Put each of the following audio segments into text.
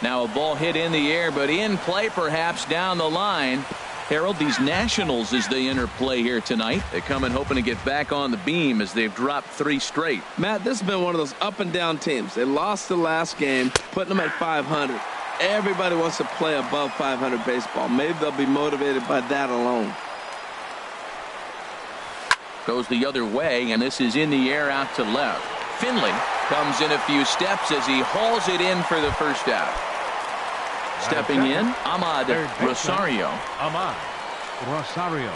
Now a ball hit in the air, but in play perhaps down the line. Harold, these Nationals, as they enter play here tonight, they come in hoping to get back on the beam as they've dropped 3 straight. Matt, this has been one of those up and down teams. They lost the last game, putting them at 500. Everybody wants to play above 500 baseball. Maybe they'll be motivated by that alone. Goes the other way, and this is in the air out to left. Finley comes in a few steps as he hauls it in for the first out. Stepping in, Ahmad Rosario. Ahmad Rosario.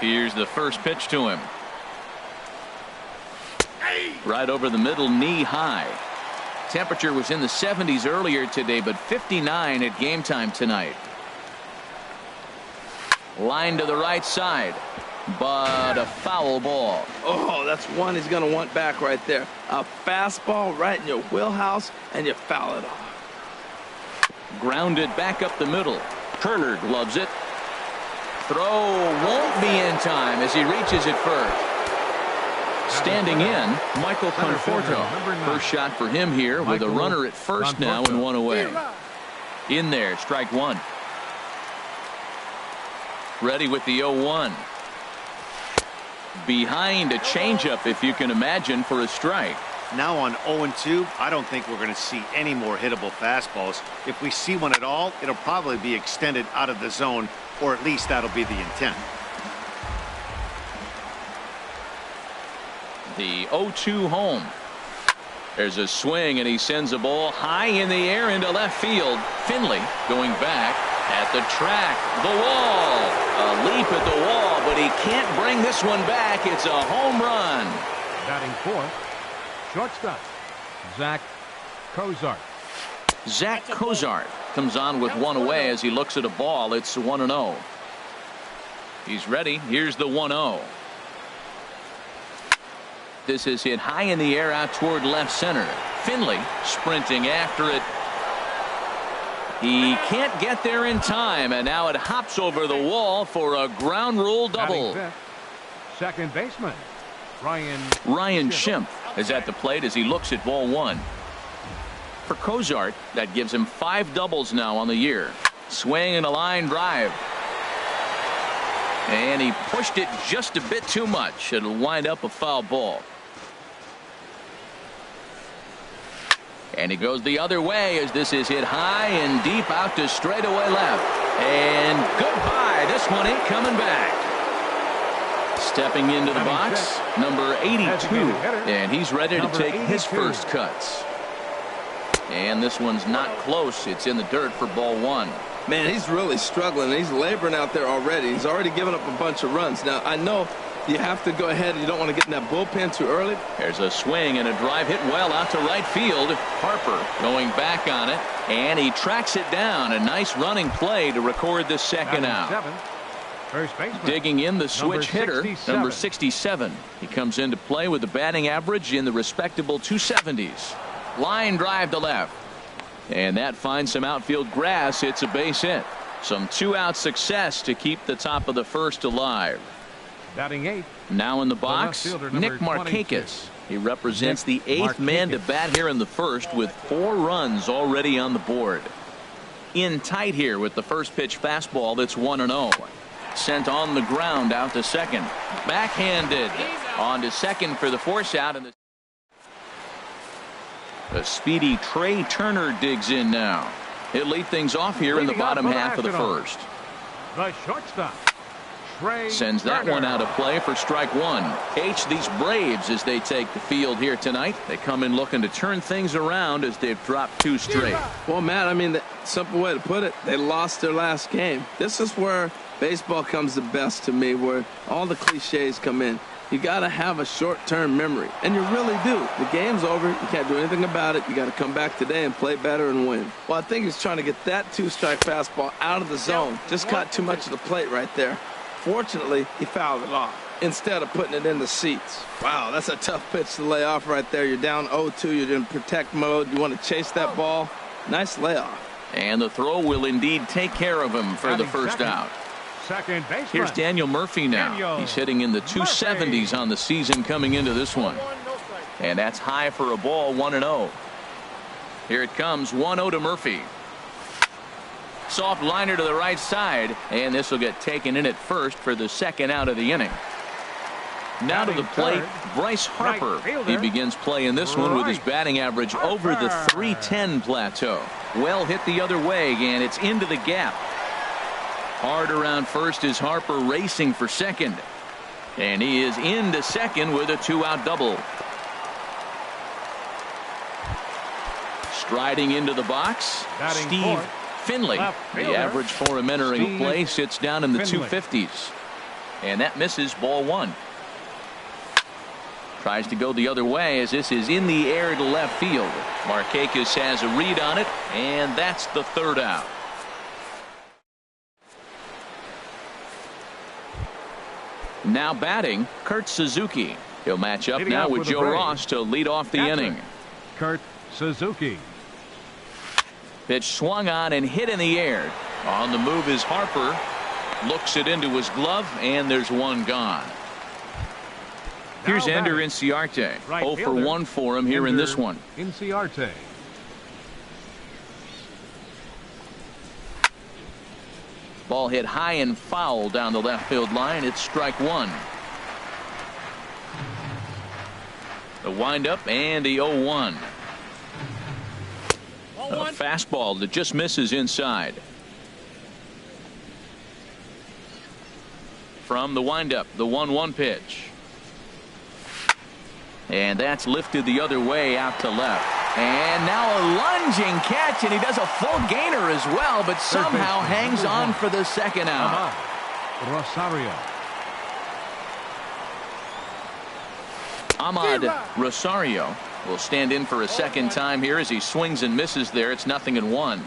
Here's the first pitch to him. Right over the middle, knee high. Temperature was in the 70s earlier today, but 59 at game time tonight. Line to the right side, but a foul ball. Oh, that's one he's going to want back right there. A fastball right in your wheelhouse, and you foul it off. Grounded back up the middle. Turner gloves it. Throw won't be in time as he reaches it first. Standing in, Michael Conforto. First shot for him here with a runner at first now and one away. In there, strike one. Ready with the 0-1. Behind a changeup, if you can imagine, for a strike. Now on 0-2, I don't think we're going to see any more hittable fastballs. If we see one at all, it'll probably be extended out of the zone, or at least that'll be the intent. The 0-2 home. There's a swing, and he sends a ball high in the air into left field. Finley going back at the track. The wall. A leap at the wall, but he can't bring this one back. It's a home run. Batting fourth, shortstop, Zach Cozart. Zach Cozart comes on with one away as he looks at a ball. It's 1-0. He's ready. Here's the 1-0. This is hit high in the air out toward left center. Finley sprinting after it. He can't get there in time, and now it hops over the wall for a ground rule double. Second baseman Ryan Schimpf is at the plate as he looks at ball one. For Cozart, that gives him 5 doubles now on the year. Swing and a line drive. And he pushed it just a bit too much. It'll wind up a foul ball. And he goes the other way as this is hit high and deep out to straightaway left. And goodbye. This one ain't coming back. Stepping into the box, number 82. And he's ready to take his first cuts. And this one's not close. It's in the dirt for ball one. Man, he's really struggling. He's laboring out there already. He's already given up a bunch of runs. Now, I know you have to go ahead. You don't want to get in that bullpen too early. There's a swing and a drive hit well out to right field. Harper going back on it, and he tracks it down. A nice running play to record the second out. First baseman, digging in the switch hitter, 67. number 67. He comes into play with a batting average in the respectable 270s. Line drive to left. And that finds some outfield grass. It's a base hit. Some 2-out success to keep the top of the first alive. Batting 8. Now in the box, Nick Markakis. He represents the 8th man to bat here in the first with 4 runs already on the board. In tight here with the first pitch fastball that's 1-0. Sent on the ground out to second. Backhanded on to second for the force out. And the speedy Trey Turner digs in now. He'll lead things off here in the bottom half of the first. The shortstop, Trey sends that Turner. one out of play for strike one. These Braves, as they take the field here tonight, they come in looking to turn things around as they've dropped 2 straight. Well, Matt, I mean, the simple way to put it, they lost their last game. This is where baseball comes the best to me, where all the cliches come in. You got to have a short-term memory, and you really do. The game's over. You can't do anything about it. You got to come back today and play better and win. Well, I think he's trying to get that 2-strike fastball out of the zone. Just caught too much of the plate right there. Fortunately, he fouled it off instead of putting it in the seats. Wow, that's a tough pitch to lay off right there. You're down 0-2. You're in protect mode. You want to chase that ball. Nice layoff. And the throw will indeed take care of him for the first out. Second baseman. Here's Daniel Murphy now. He's hitting in the 270s on the season coming into this one. And that's high for a ball, 1-0. Here it comes, 1-0 to Murphy. Soft liner to the right side, and this will get taken in at first for the second out of the inning. Now to the plate, Bryce Harper. He begins play in this one with his batting average over the .310 plateau. Well hit the other way, and it's into the gap. Hard around first is Harper racing for second. And he is into second with a 2-out double. Striding into the box, Steve Finley. The average for him entering play sits down in the 250s. And that misses, ball one. Tries to go the other way as this is in the air to left field. Markakis has a read on it, and that's the third out. Now batting, Kurt Suzuki. He'll match up now with Joe Ross to lead off the inning. Kurt Suzuki. Pitch swung on and hit in the air. On the move is Harper. Looks it into his glove, and there's one gone. Here's Ender Inciarte. 0 for 1 for him here in this one. Inciarte. Ball hit high and foul down the left field line. It's strike one. The windup and the 0-1. A fastball that just misses inside. From the windup, the 1-1 pitch. And that's lifted the other way out to left. And now a lunging catch, and he does a full gainer as well, but somehow hangs on for the second out. Rosario. Ahmad Rosario will stand in for a second time here as he swings and misses there. It's 0-1.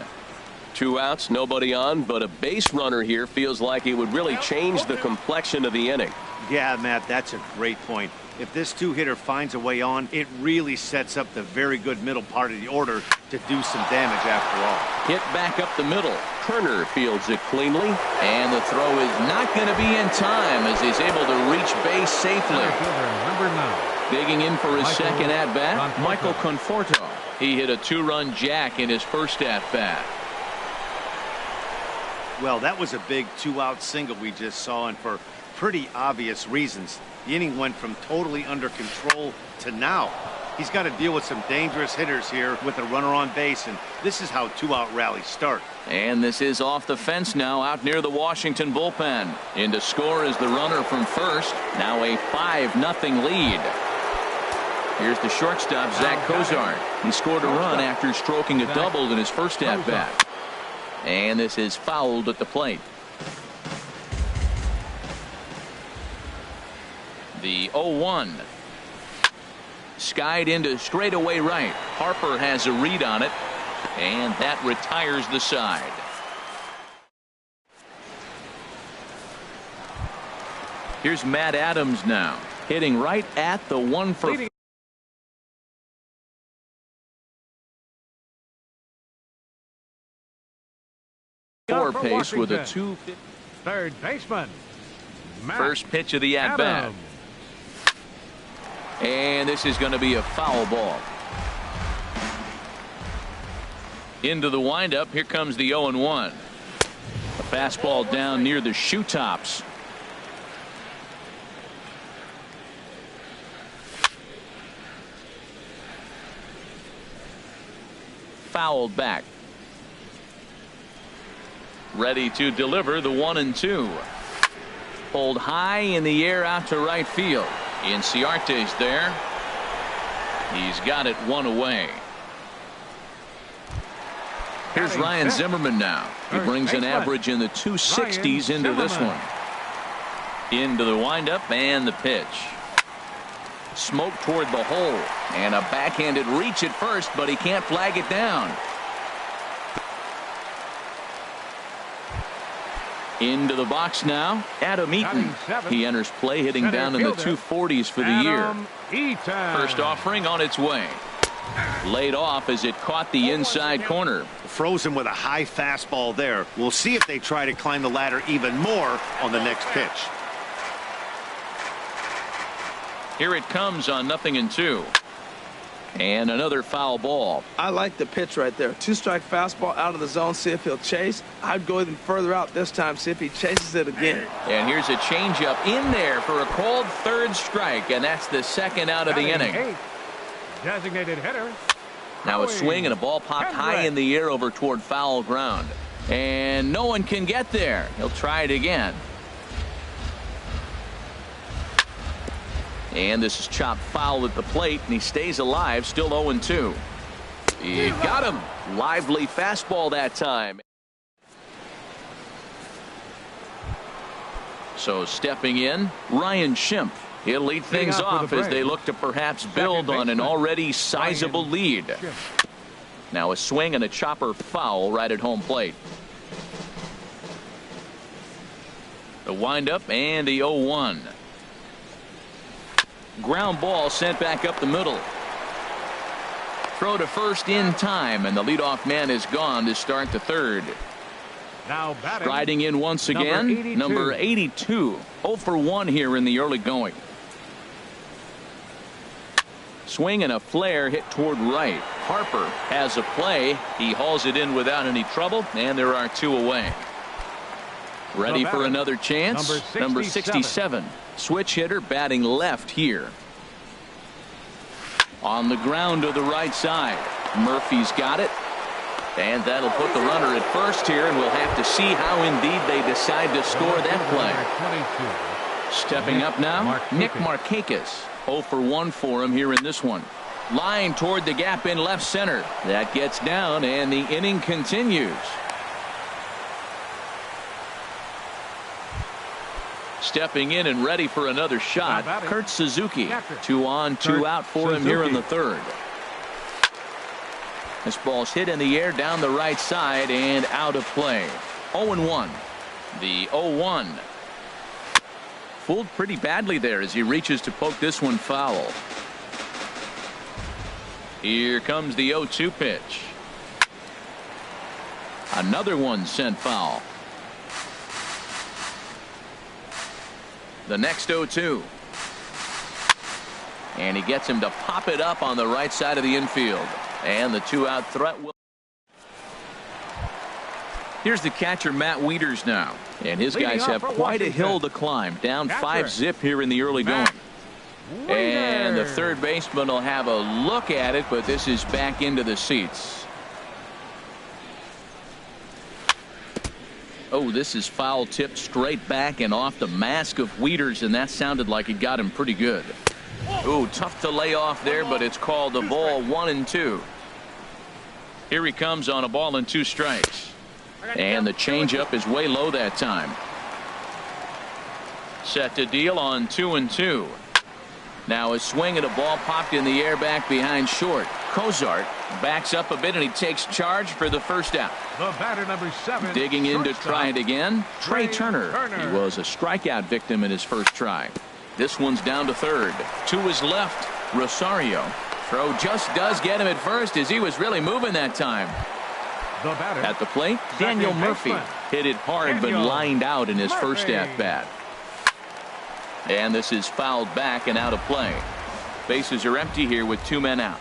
2 outs, nobody on, but a base runner here feels like it would really change the complexion of the inning. Yeah, Matt, that's a great point. If this two-hitter finds a way on, it really sets up the very good middle part of the order to do some damage after all. Hit back up the middle. Kerner fields it cleanly, and the throw is not going to be in time as he's able to reach base safely. Number 9. Digging in for his second at-bat, Michael Conforto. He hit a 2-run jack in his first at-bat. Well, that was a big 2-out single we just saw, and for pretty obvious reasons. The inning went from totally under control to now. He's got to deal with some dangerous hitters here with a runner on base, and this is how 2-out rallies start. And this is off the fence now out near the Washington bullpen. In to score is the runner from first. Now a 5-0 lead. Here's the shortstop, Zach Cozart. He scored a run after stroking a double in his first at-bat. And this is fouled at the plate. The 0-1. Skied into straightaway right. Harper has a read on it, and that retires the side. Here's Matt Adams now, hitting right at the 1 for 4 pace with a 2. Third baseman. First pitch of the at-bat. And this is going to be a foul ball. Into the windup. Here comes the 0-1. A fastball down near the shoe tops. Fouled back. Ready to deliver the 1-2. Pulled high in the air out to right field. Inciarte's there. He's got it 1 away. Here's Ryan Zimmerman now. He brings an average in the 260s into this one. Into the windup and the pitch. Smoke toward the hole. And a backhanded reach at first, but he can't flag it down. Into the box now, Adam Eaton. He enters play hitting down in the 240s for the year. First offering on its way. Laid off as it caught the inside corner. Frozen with a high fastball there. We'll see if they try to climb the ladder even more on the next pitch. Here it comes on 0-2. And another foul ball. I like the pitch right there. 2-strike fastball out of the zone, see if he'll chase. I'd go even further out this time, see if he chases it again. And here's a changeup in there for a called third strike, and that's the second out of the inning. Designated hitter. Now a swing and a ball popped high in the air over toward foul ground. And no one can get there. He'll try it again. And this is chopped foul at the plate, and he stays alive, still 0-2. He got him. Lively fastball that time. So stepping in, Ryan Schimpf. He'll lead things off as they look to perhaps build on an already sizable lead. Now a swing and a chopper foul right at home plate. The windup and the 0-1. Ground ball sent back up the middle. Throw to first in time, and the leadoff man is gone to start the third. Now batting. Striding in once again, number 82. 0 for 1 here in the early going. Swing and a flare hit toward right. Harper has a play. He hauls it in without any trouble, and there are 2 away. Ready for another chance. Number 67. Switch hitter batting left here. On the ground to the right side. Murphy's got it. And that'll put the runner at first here, and we'll have to see how indeed they decide to score that play. Stepping up now, Nick Markakis. 0 for 1 for him here in this one. Line toward the gap in left center. That gets down, and the inning continues. Stepping in and ready for another shot, Kurt Suzuki. 2 on, 2 out for him here in the third. This ball's hit in the air down the right side and out of play. 0-1. The 0-1. Fooled pretty badly there as he reaches to poke this one foul. Here comes the 0-2 pitch. Another one sent foul. The next 0-2. And he gets him to pop it up on the right side of the infield. And the 2-out threat will. Here's the catcher, Matt Wieters, now. And his guys have quite a hill to climb. Down 5-zip here in the early going. And the third baseman will have a look at it, but this is back into the seats. Oh, this is foul tipped straight back and off the mask of Wieters, and that sounded like it got him pretty good. Oh, tough to lay off there, but it's called a ball 1-2. Here he comes on a ball and 2 strikes. And the changeup is way low that time. Set to deal on 2-2. Now a swing and a ball popped in the air back behind short. Cozart backs up a bit and he takes charge for the first out. The batter, number 7. Digging in to try it again. Trey Turner. He was a strikeout victim in his first try. This one's down to third. To his left, Rosario. Throw just does get him at first as he was really moving that time. The batter, at the plate, Daniel Murphy hit it hard but lined out in his first at bat. And this is fouled back and out of play. Bases are empty here with 2 men out.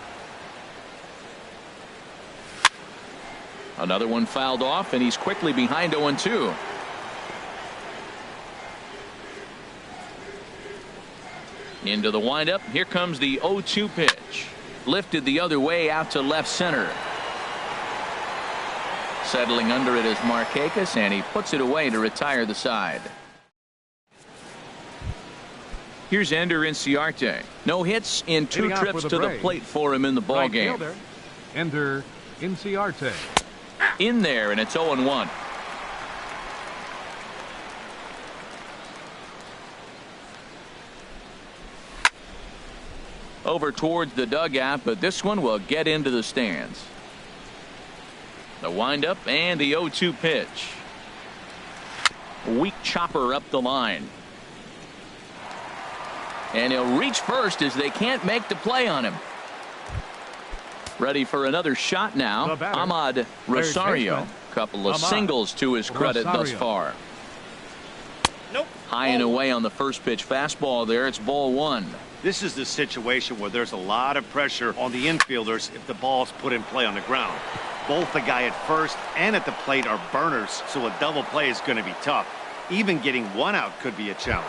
Another one fouled off, and he's quickly behind 0-2. Into the windup. Here comes the 0-2 pitch. Lifted the other way out to left center. Settling under it is Markakis, and he puts it away to retire the side. Here's Ender Inciarte. No hits in 2 trips to the plate for him in the ball game. Ender Inciarte. In there, and it's 0-1. Over towards the dugout, but this one will get into the stands. The windup and the 0-2 pitch. Weak chopper up the line. And he'll reach first as they can't make the play on him. Ready for another shot now. Ahmad Rosario. Couple of singles to his credit thus far. High and away on the first pitch fastball there. It's ball 1. This is the situation where there's a lot of pressure on the infielders if the ball's put in play on the ground. Both the guy at first and at the plate are burners, so a double play is going to be tough. Even getting one out could be a challenge.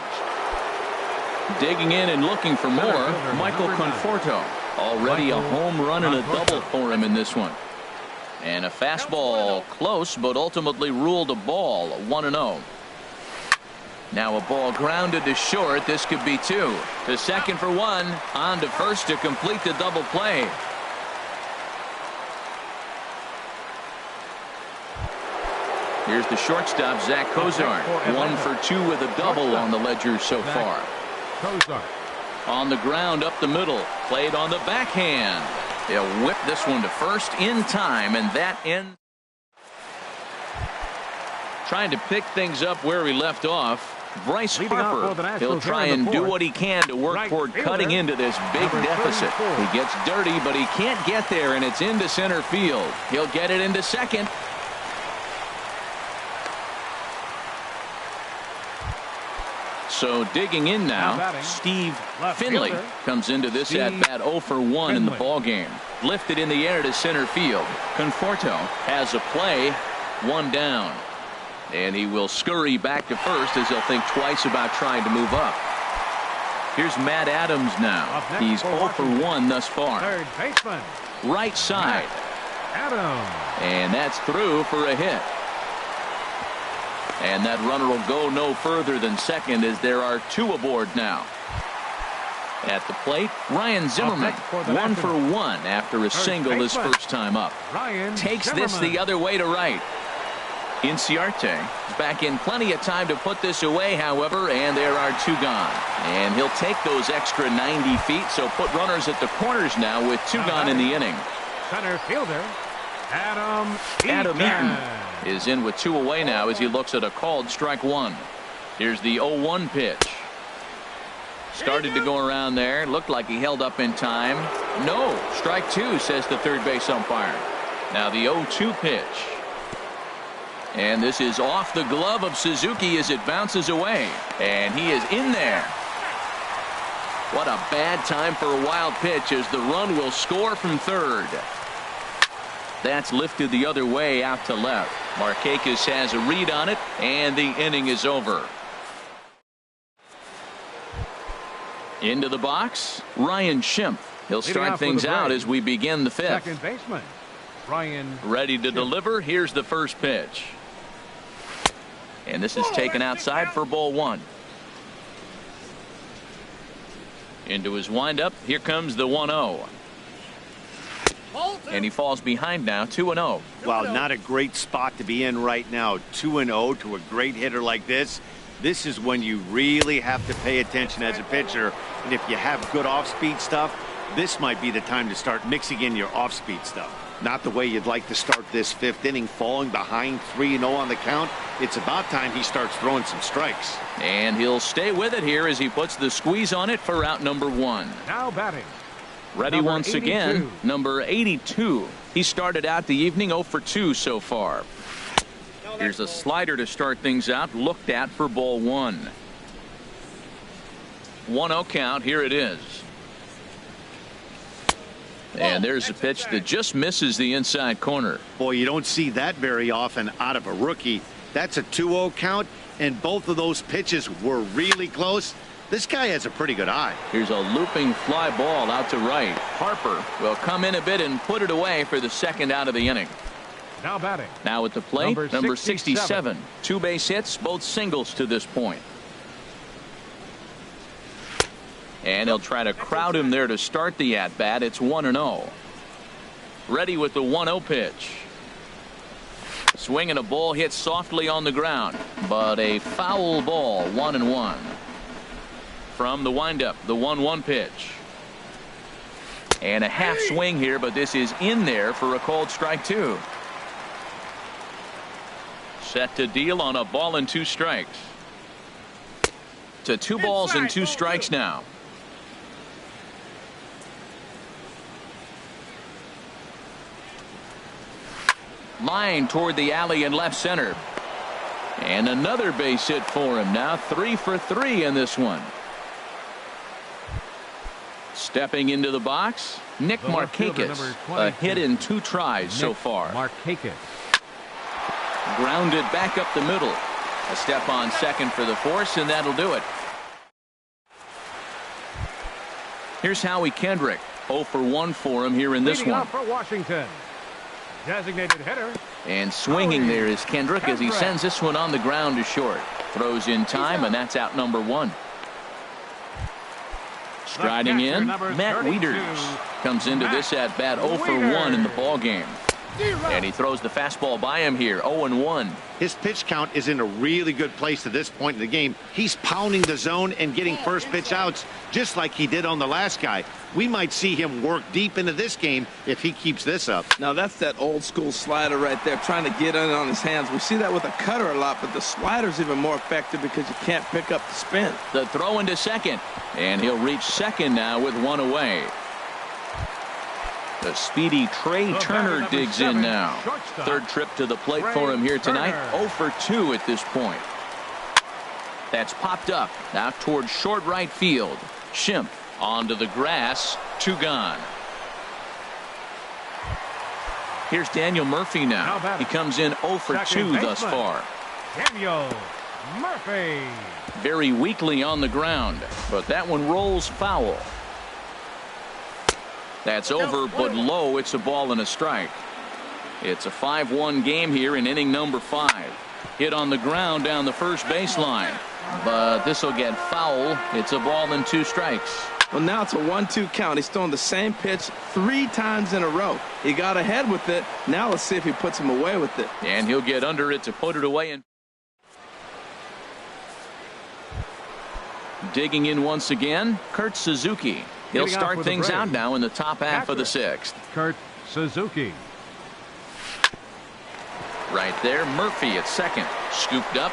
Digging in and looking for more, Michael Conforto. Already a home run and a double for him in this one. And a fastball close, but ultimately ruled a ball, 1-0. Now a ball grounded to short. This could be two. To second for one. On to first to complete the double play. Here's the shortstop, Zach Cozart. 1 for 2 with a double on the ledger so far. On the ground up the middle. Played on the backhand. They'll whip this one to first in time, and that ends. Trying to pick things up where we left off. Bryce Harper, he'll try and do what he can to work toward cutting into this big deficit. He gets dirty, but he can't get there, and it's into center field. He'll get it into second. So digging in now, Steve Finley comes into this at-bat 0 for 1 in the ballgame. Lifted in the air to center field. Conforto has a play, 1 down. And he will scurry back to first as he'll think twice about trying to move up. Here's Matt Adams now. He's 0 for 1 thus far. Third baseman. Right side. Adams. And that's through for a hit. And that runner will go no further than second as there are 2 aboard now. At the plate, Ryan Zimmerman, 1 for 1 after a single his first time up. Takes this the other way to right. Inciarte is back in plenty of time to put this away, however, and there are 2 gone. And he'll take those extra 90 feet, so put runners at the corners now with 2 gone in the inning. Center fielder, Adam Eaton is in with 2 away now as he looks at a called strike 1. Here's the 0-1 pitch. Started to go around there. Looked like he held up in time. No, strike 2, says the third base umpire. Now the 0-2 pitch. And this is off the glove of Suzuki as it bounces away. And he is in there. What a bad time for a wild pitch as the run will score from third. That's lifted the other way out to left. Markakis has a read on it, and the inning is over. Into the box, Ryan Schimpf. He'll strike things out as we begin the 5th. Second baseman, Ryan. Ready to deliver. Here's the first pitch. And this is taken outside for ball 1. Into his windup. Here comes the 1-0. And he falls behind now, 2-0. Well, not a great spot to be in right now. 2-0 to a great hitter like this. This is when you really have to pay attention as a pitcher. And if you have good off-speed stuff, this might be the time to start mixing in your off-speed stuff. Not the way you'd like to start this 5th inning, falling behind 3-0 on the count. It's about time he starts throwing some strikes. And he'll stay with it here as he puts the squeeze on it for out number 1. Now batting. Ready number once 82. again, number 82. He started out the evening 0 for 2 so far. Here's a slider to start things out, looked at for ball 1. 1-0 count. Here it is. And there's a pitch that just misses the inside corner. Boy, you don't see that very often out of a rookie. That's a 2-0 count, and both of those pitches were really close. This guy has a pretty good eye. Here's a looping fly ball out to right. Harper will come in a bit and put it away for the second out of the inning. Now batting. Now at the plate, number 67. 2 base hits, both singles to this point. And he'll try to crowd him there to start the at-bat. It's 1-0. Ready with the 1-0 pitch. Swinging a ball hit softly on the ground, but a foul ball, 1-1. From the windup, the 1-1 pitch. And a half swing here, but this is in there for a called strike 2. Set to deal on a ball and 2 strikes. To 2 balls and 2 strikes now. Line toward the alley in left center. And another base hit for him now. 3 for 3 in this one. Stepping into the box, Nick The left fielder, number Markakis. A 22. hit in 2 tries so Nick far. Markakis. Grounded back up the middle. A step on second for the force, and that'll do it. Here's Howie Kendrick. 0 for 1 for him here in this Leading one. off for Washington. Designated hitter. And swinging there is Kendrick as he sends this one on the ground to short. Throws in time, and that's out number 1. Striding catcher, in, number Matt 32, Wieters comes into Matt this at bat 0 for 1 in the ball game. And he throws the fastball by him here, 0-1. His pitch count is in a really good place at this point in the game. He's pounding the zone and getting first pitch outs just like he did on the last guy. We might see him work deep into this game if he keeps this up. Now that's that old school slider right there, trying to get in on his hands. We see that with a cutter a lot, but the slider's even more effective because you can't pick up the spin. The throw into second, and he'll reach second now with 1 away. The speedy Trey Turner digs in now. Third trip to the plate for him here tonight. 0 for 2 at this point. That's popped up out towards short right field. Schimpf onto the grass. 2 gone. Here's Daniel Murphy now. He comes in 0 for 2 thus far. Daniel Murphy. Very weakly on the ground, but that one rolls foul. That's over, but low. It's a ball and a strike. It's a 5-1 game here in inning number 5. Hit on the ground down the first baseline, but this will get foul. It's a ball and 2 strikes. Well, now it's a 1-2 count. He's throwing the same pitch 3 times in a row. He got ahead with it. Now let's see if he puts him away with it. And he'll get under it to put it away. And digging in once again, Kurt Suzuki. He'll start things out now in the top half of the 6th. Kurt Suzuki. Right there, Murphy at second. Scooped up.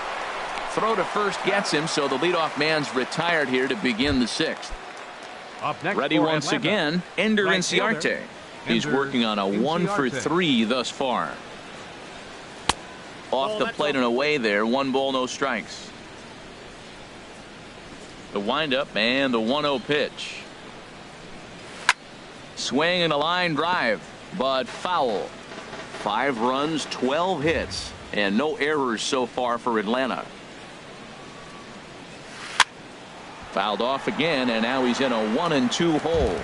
Throw to first gets him, so the leadoff man's retired here to begin the 6th. Up next Ready for once Atlanta. again, Ender Right Inciarte. fielder, He's Ender working on a 1 for Inciarte. 3 thus far. Off the plate and away there, 1 ball, no strikes. The windup and the 1-0 pitch. Swing and a line drive, but foul. 5 runs, 12 hits, and no errors so far for Atlanta. Fouled off again, and now he's in a 1-2 hole.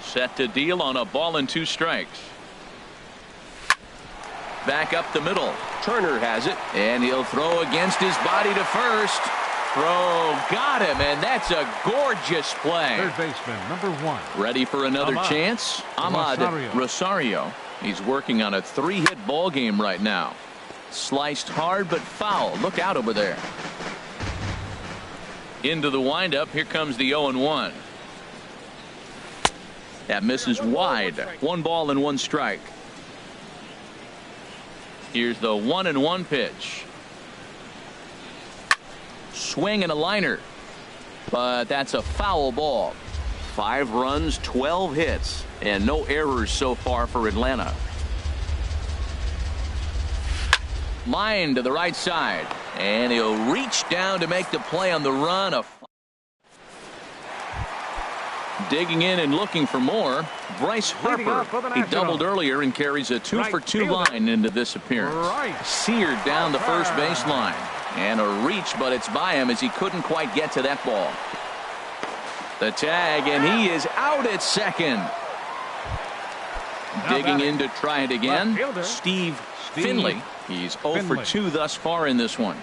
Set to deal on a ball and 2 strikes. Back up the middle. Turner has it, and he'll throw against his body to first. Throw got him, and that's a gorgeous play. Third baseman, number 1. Ready for another Ahmad chance? Ahmad Rosario. He's working on a 3-hit ball game right now. Sliced hard but foul. Look out over there. Into the windup. Here comes the 0-1. That misses wide. 1 ball and 1 strike. Here's the 1-1 pitch. Swing and a liner, but that's a foul ball. 5 runs, 12 hits, and no errors so far for Atlanta. Line to the right side, and he'll reach down to make the play on the run. Digging in and looking for more, Bryce Harper. He doubled earlier and carries a 2 for 2 line into this appearance. Seared down the first baseline. And a reach, but it's by him as he couldn't quite get to that ball. The tag, and he is out at second. Digging in to try it again, Steve Finley. He's 0 for 2 thus far in this one.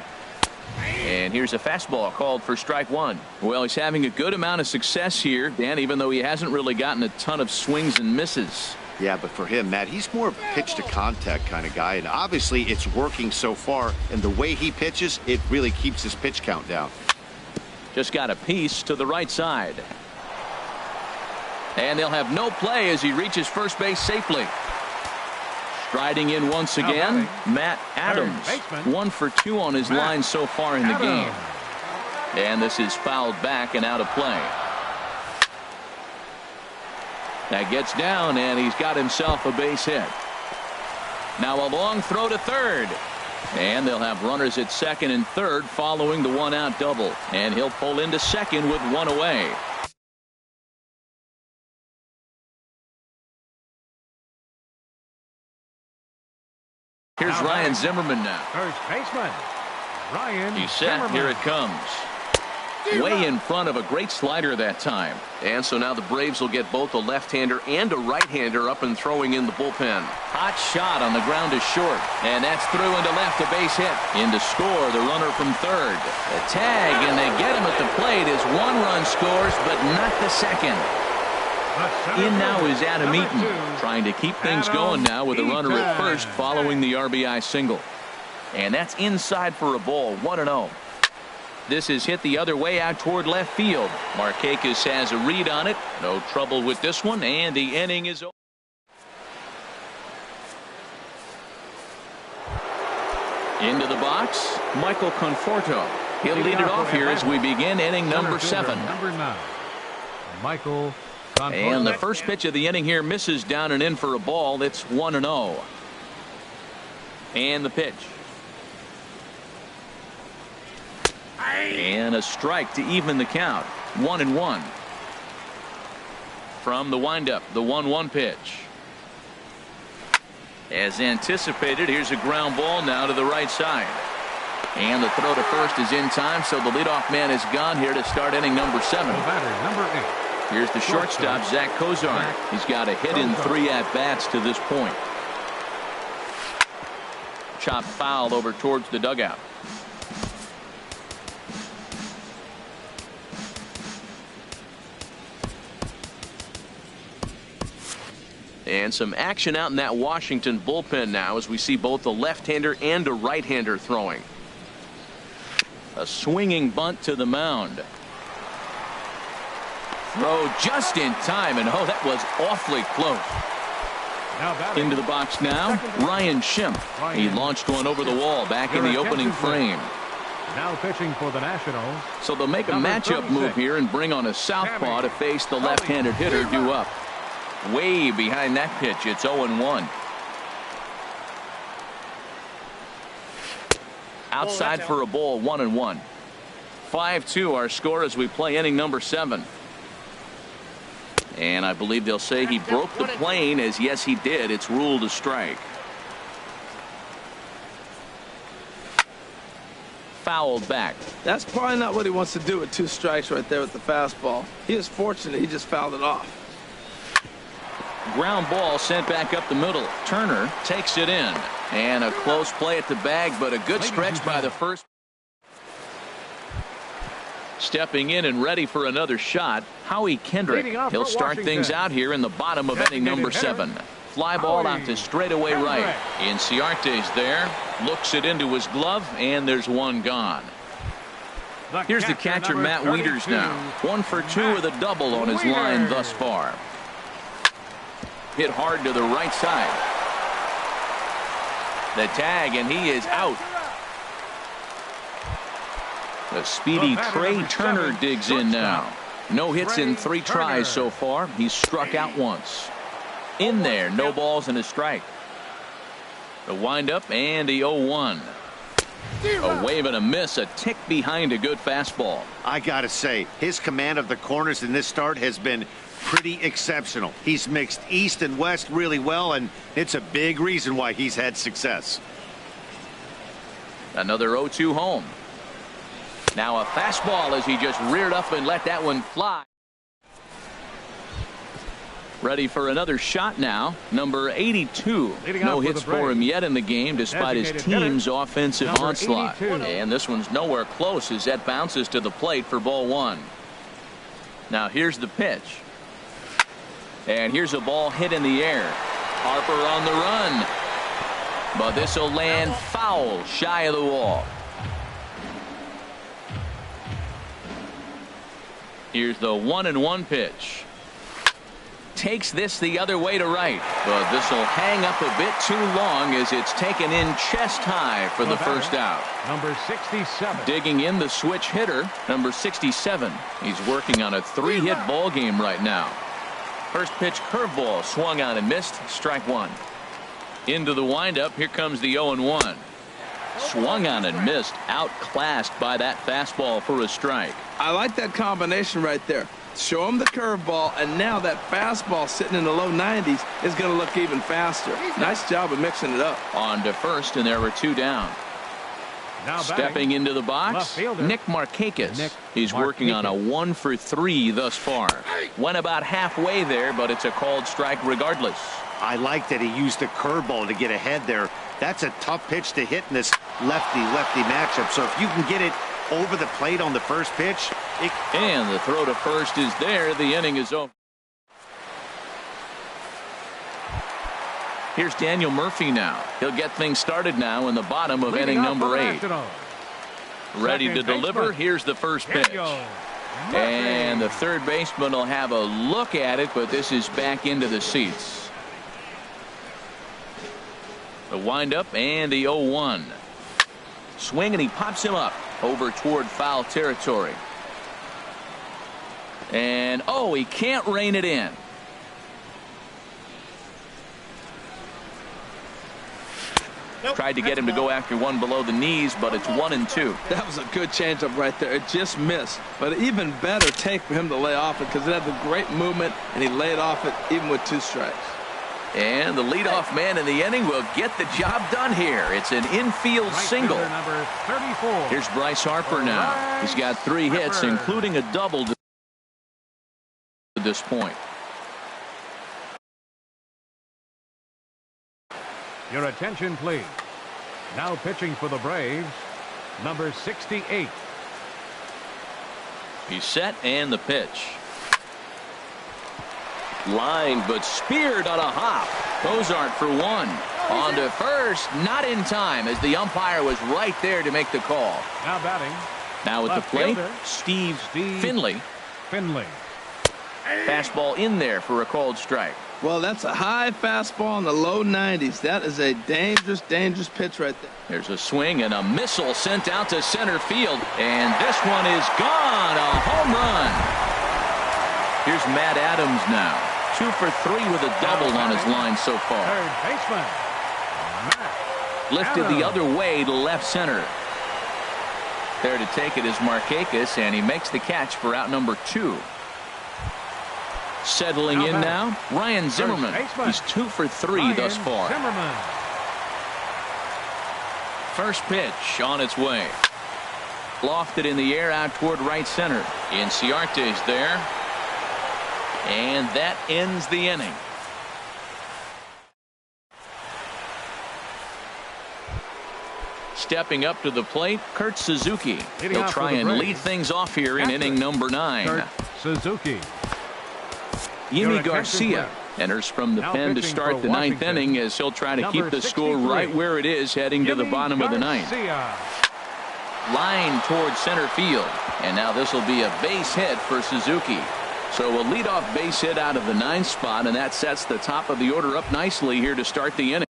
And here's a fastball called for strike 1. Well, he's having a good amount of success here, Dan, even though he hasn't really gotten a ton of swings and misses. Yeah, but for him, Matt, he's more of a pitch to contact kind of guy, and obviously it's working so far, and the way he pitches, it really keeps his pitch count down. Just got a piece to the right side. And they'll have no play as he reaches first base safely. Striding in once again, Matt Adams. 1 for 2 on his line so far in the game. And this is fouled back and out of play. That gets down, and he's got himself a base hit. Now a long throw to third. And they'll have runners at second and third following the one-out double. And he'll pull into second with one away. Here's Ryan Zimmerman now. First baseman, Ryan He's set. Zimmerman. Here it comes. Way in front of a great slider that time. And so now the Braves will get both a left-hander and a right-hander up and throwing in the bullpen. Hot shot on the ground is short. And that's through into left, a base hit. In to score, the runner from third. The tag, and they get him at the plate as one run scores, but not the second. In now is Adam Eaton, trying to keep things going now with a runner at first following the RBI single. And that's inside for a ball, 1-0. This is hit the other way out toward left field. Markakis has a read on it. No trouble with this one, and the inning is over. Into the box, Michael Conforto. He'll lead it off here as we begin inning number 7. Number 9, Michael Conforto. And the first pitch of the inning here misses down and in for a ball. It's 1-0. And the pitch. And a strike to even the count. 1-1. From the windup, the 1-1 pitch. As anticipated, here's a ground ball now to the right side. And the throw to first is in time, so the leadoff man is gone here to start inning number 7. The batter, number 8. Here's the shortstop, Zach Kozar. He's got a hit in 3 at-bats to this point. Chop foul over towards the dugout. And some action out in that Washington bullpen now as we see both a left-hander and a right-hander throwing. A swinging bunt to the mound. Throw just in time, and oh, that was awfully close. Into the box now, Ryan Schimpf. He launched one over the wall back in the opening frame. Now pitching for the Nationals. So they'll make a matchup move here and bring on a southpaw to face the left-handed hitter due up. Way behind that pitch, it's 0-1. Outside for a ball, 1-1. 5-2 our score as we play inning number 7. And I believe they'll say he broke the plane, as yes he did. It's ruled a strike. Fouled back. That's probably not what he wants to do with 2 strikes right there with the fastball. He is fortunate he just fouled it off. Ground ball sent back up the middle. Turner takes it in. And a close play at the bag, but a good stretch by the first. Stepping in and ready for another shot, Howie Kendrick. He'll start things out here in the bottom of inning number 7. Fly ball out to straightaway right. Inciarte's there. Looks it into his glove, and there's one gone. Here's the catcher, Matt Wieters now. 1 for 2 with a double on his line thus far. Hit hard to the right side. The tag, and he is out. The speedy Trey Turner digs in now. No hits in 3 tries so far. He's struck out once. In there, no balls and a strike. The windup and the 0-1. A wave and a miss, a tick behind a good fastball. I gotta say, his command of the corners in this start has been pretty exceptional. He's mixed east and west really well, and it's a big reason why he's had success. Another 0-2 home. Now a fastball as he just reared up and let that one fly. Ready for another shot now. Number 82. No hits for him yet in the game despite his team's offensive onslaught. And this one's nowhere close as that bounces to the plate for ball 1. Now here's the pitch. And here's a ball hit in the air. Harper on the run. But this will land foul shy of the wall. Here's the 1-1 pitch. Takes this the other way to right. But this will hang up a bit too long as it's taken in chest high for the first out. Number 67. Digging in the switch hitter, number 67. He's working on a 3-hit ball game right now. First pitch curveball swung on and missed. Strike 1. Into the windup. Here comes the 0-1. Swung on and missed. Outclassed by that fastball for a strike. I like that combination right there. Show him the curveball, and now that fastball sitting in the low 90s is going to look even faster. Nice job of mixing it up. On to first, and there were 2 down. Now Stepping into the box, Nick Markakis. He's working on a 1 for 3 thus far. Went about halfway there, but it's a called strike regardless. I like that he used the curveball to get ahead there. That's a tough pitch to hit in this lefty-lefty matchup. So if you can get it over the plate on the first pitch. And the throw to first is there. The inning is over. Here's Daniel Murphy now. He'll get things started now in the bottom of inning number 8. Ready to deliver. Here's the first pitch. And the third baseman will have a look at it, but this is back into the seats. The windup and the 0-1. Swing, and he pops him up over toward foul territory. And, oh, he can't rein it in. Tried to get him to go after one below the knees, but it's 1-2. That was a good changeup right there. It just missed. But an even better take for him to lay off it because it had the great movement, and he laid off it even with 2 strikes. And the leadoff man in the inning will get the job done here. It's an infield single. Number 34. Here's Bryce Harper now. He's got 3 hits, including a double to this point. Your attention, please. Now pitching for the Braves, number 68. He's set, and the pitch. Line, but speared on a hop. Cozart for 1. On to first, not in time, as the umpire was right there to make the call. Now batting. Now at the plate, fielder, Steve Finley. Fastball in there for a called strike. Well, that's a high fastball in the low 90s. That is a dangerous, dangerous pitch right there. There's a swing and a missile sent out to center field. And this one is gone. A home run. Here's Matt Adams now. 2 for 3 with a double on his line so far. Third baseman, Matt Lifted Adams. the other way to left center. There to take it is Markakis, and he makes the catch for out number 2. Settling in now, Ryan Zimmerman. He's 2 for 3 thus far. Zimmerman. First pitch on its way. Lofted in the air out toward right center. Inciarte's there. And that ends the inning. Stepping up to the plate, Kurt Suzuki. He'll try and lead things off here in inning number 9. Kurt Suzuki. Yimi Garcia enters from the pen to start the 9th inning, as he'll try to keep the score right where it is heading to the bottom of the 9th. Line towards center field, and now this will be a base hit for Suzuki. So a leadoff base hit out of the 9th spot, and that sets the top of the order up nicely here to start the inning.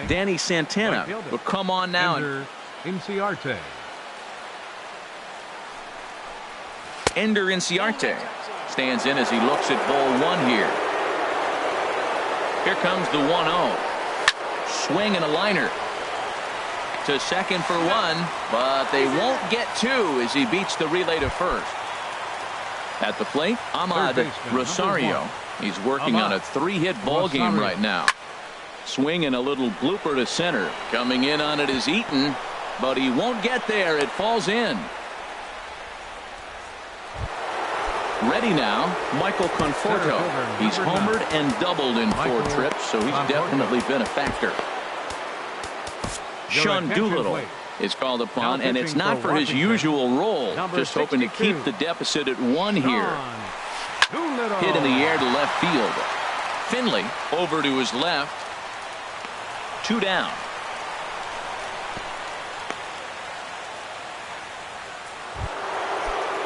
Danny Santana will come on now. Inciarte. Ender Inciarte stands in as he looks at ball 1 here. Here comes the 1-0. Swing and a liner to second for 1, but they won't get 2 as he beats the relay to first. At the plate, Ahmad Rosario. He's working on a 3-hit ball game right now. Swing and a little blooper to center. Coming in on it is Eaton, but he won't get there. It falls in. Ready now, Michael Conforto. He's homered and doubled in 4 trips, so he's definitely been a factor. Sean Doolittle is called upon, and it's not for his usual role. Just hoping to keep the deficit at 1 here. Hit in the air to left field. Finley over to his left. 2 down.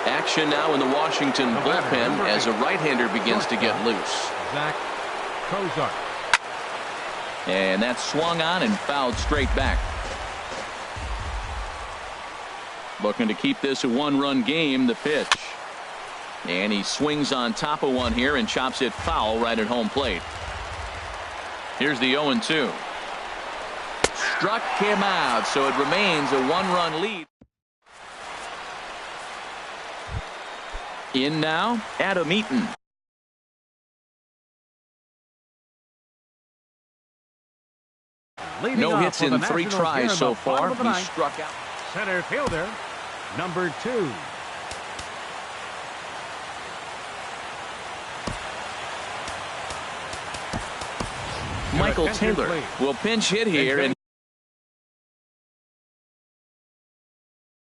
Action now in the Washington bullpen as a right-hander begins to get loose. Zach Cozart. And that's swung on and fouled straight back. Looking to keep this a 1-run game. The pitch. And he swings on top of one here and chops it foul right at home plate. Here's the 0-2. Struck him out, so it remains a one-run lead. In now, Adam Eaton. No hits in 3 tries so far. He struck out. Center fielder, number 2. Michael Taylor will pinch hit here, and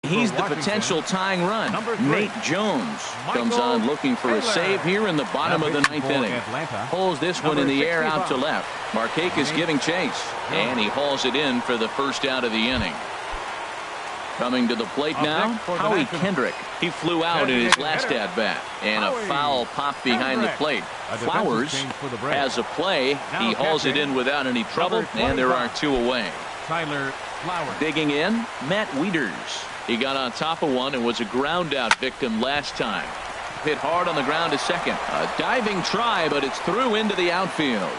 he's the potential tying run. Nate Jones comes on looking for a save here in the bottom of the 9th inning. Pulls this one in the air out to left. Markakis giving chase, and he hauls it in for the first out of the inning. Coming to the plate now, Howie Kendrick. He flew out in his last at-bat, and a foul popped behind the plate. Flowers has a play. He hauls it in without any trouble, and there are 2 away. Tyler Flowers. Digging in, Matt Wieters. He got on top of one and was a ground-out victim last time. Hit hard on the ground to second. A diving try, but it's through into the outfield.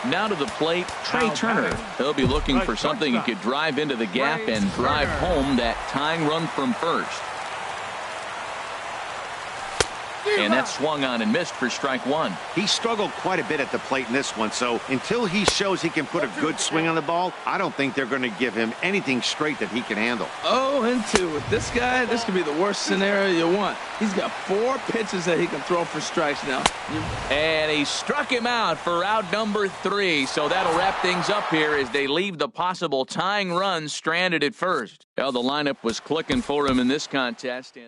Now to the plate, Trey Turner. He'll be looking for something he could drive into the gap and drive home that tying run from first. And that swung on and missed for strike 1. He struggled quite a bit at the plate in this one, so until he shows he can put a good swing on the ball, I don't think they're going to give him anything straight that he can handle. 0-2 with this guy. This could be the worst scenario you want. He's got 4 pitches that he can throw for strikes now. And he struck him out for out number 3. So that'll wrap things up here as they leave the possible tying run stranded at first. Well, the lineup was clicking for him in this contest.